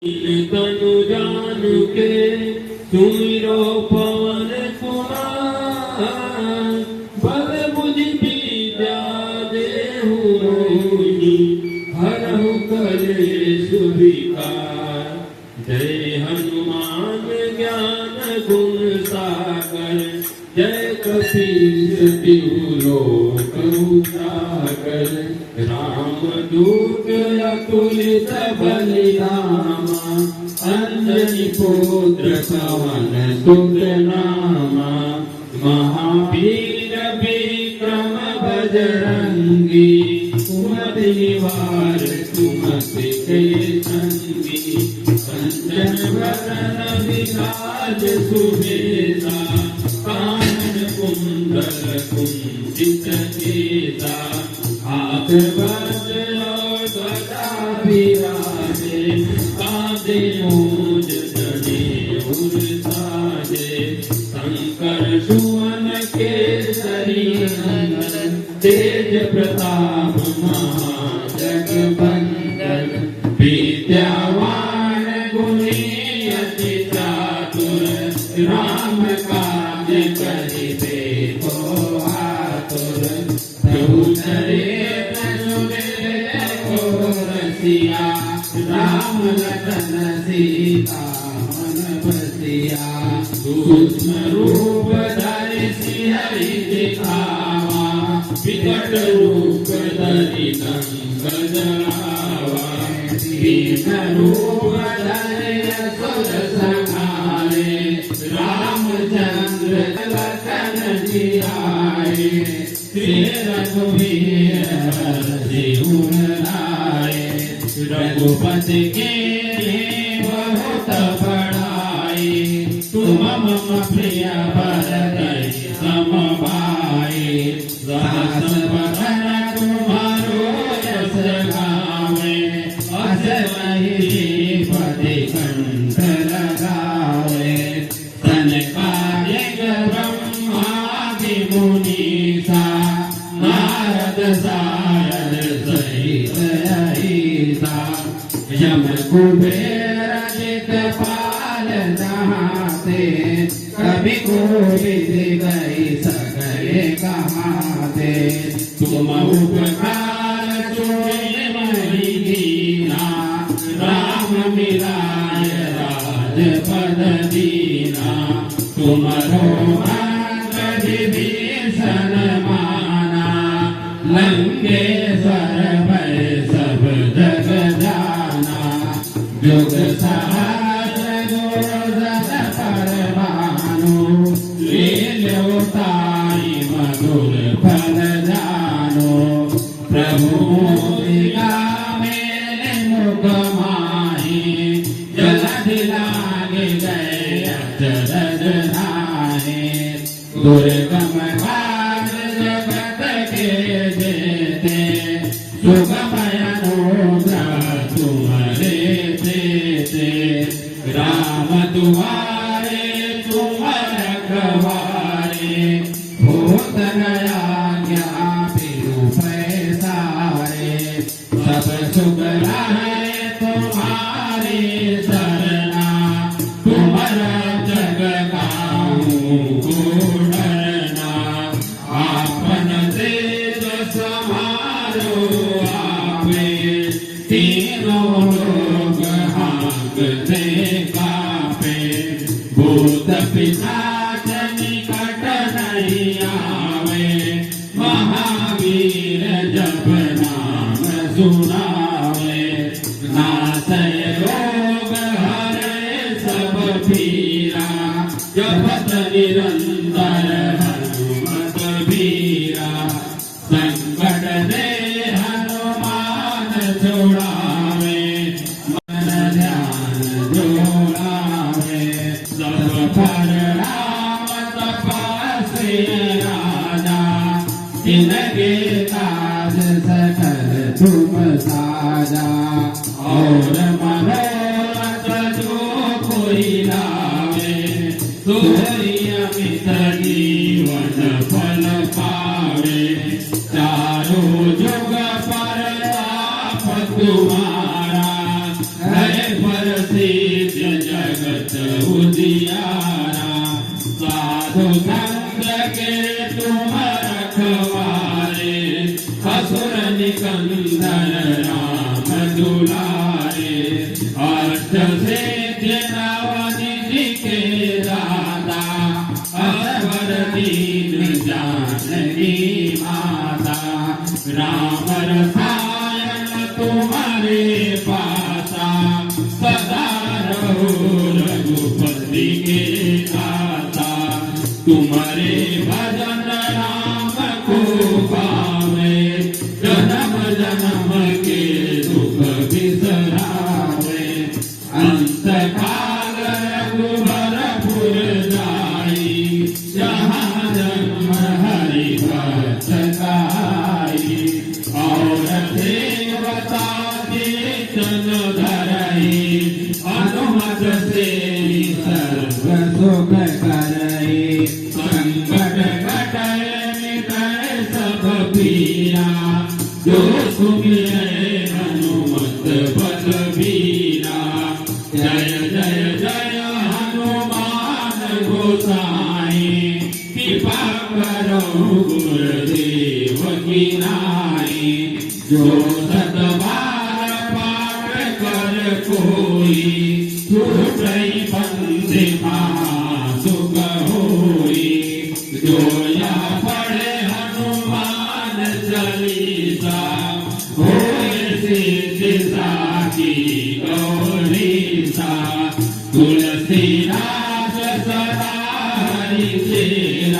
तनु जान के सुमिरो पवन कुमार बल बुझ विद्या देहु मोहि हरहु कलेश विकार। जय हनुमान ज्ञान गुण सागर जय कपीश तिहु लोक उजागर। राम दूत अतुलित बलिधामा अंजनी पुत्र पवन सुत नामा। महावीर विक्रम बजरंगी सुमति निवार सुमति के संगी। कंचन वरण विराज सुबेसा कानन कुंडल कुंचित केसा। हाथ वज्र ध्वजा विराजे कांधे मूंज जनेऊ साजे। शंकर सुवन केसरी नंदन तेज प्रताप महाजगवंदन। विद्यावान गुणी अति चातुर राम काज करिबे को आतुर। प्रभु चरित सुनिबे को रसिया राम लखन सीता मन बसिया। सूक्ष्म रूप धरि सिंहरि दिखावा विकट रूप धरि लंक जरावा। भीम रूप धरि असुर संहारे रामचंद्र लखन जियाए। श्री रघुवीर हरषि लाए रघुपति के बहुत बड़ाई। तुम मम प्रिय भरत सम भाई। सहस बदन तुम्हारो यश गावे अस महीपति कंठ लगावे। सनकादिक ब्रह्मादि मुनीसा नारद सारद सहित अहिसा। यम कुबेर दिक्पाल नहाते कवि कोविद गई सकले कहाते। तुम उपकार सुने महि दीना राम मिलाय राजपद दीना। तुमरो मंगल विभीषण माना लंकेश्वर भय सब जग जाना। जुग सहस्र दुर्जन परमानु लील्योताई मधुर फल जानो। प्रभु मोदिका मेरे मुख माहि जलधि लागे गए अचरज नाहि। दुर्गम काज जगत के जेते सुगमय अनुग्रह तुम्हारे देते। राम तुम्हारे तुम रखवारे भूत नया ज्ञा पिरु पैसारे। सब सुख रहे तुम्हारी शरणा तुम्हारा जग काहू को डरना। आपन तेज समारो आपे तीनों लोग हाँकते कापे। भूत पिशाच निकट नहीं आवे महावीर जप नाम सुनावे। नासय रोग हरे सब पीरा जपत निरंतर हनुमत बीरा। संकट दे हनुमान छुड़ावे मन ध्यान जोड़ावे। सब पर राम तपस्वी राजा जिनके काज सकल तुम साजा। और मनोरथ जो कोई लावे तुहरी अमित जीवन फल पावे। चारों जुग पर आप तुम्हारा है पर अष्ट सिद्धि नवनिधि के दाता असवर दीन जानकी माता राम रसायन तुम्हारे पासा सदा रहो रघुपति के दाता तुम्हारे भजन राम को पावे जन्म जन्म के दुख बिसरावे अंत काल रघुबरपुर जाई जहाँ जन्म हरि भक्त गाई और देवता चन धरई अनुमत से सर्व सुख करई संकट कटय मिटय सब पीरा जो सुमिरै हनुमत बल बीरा जय जय जय हनुमान गोसाई कृपा करो गुरुदेव की नाई जो सतबार पाठ कर कोई छूटई बंदे सुख होई जो या पढ़े हनुमान चालीसा होए सिद्धि साखी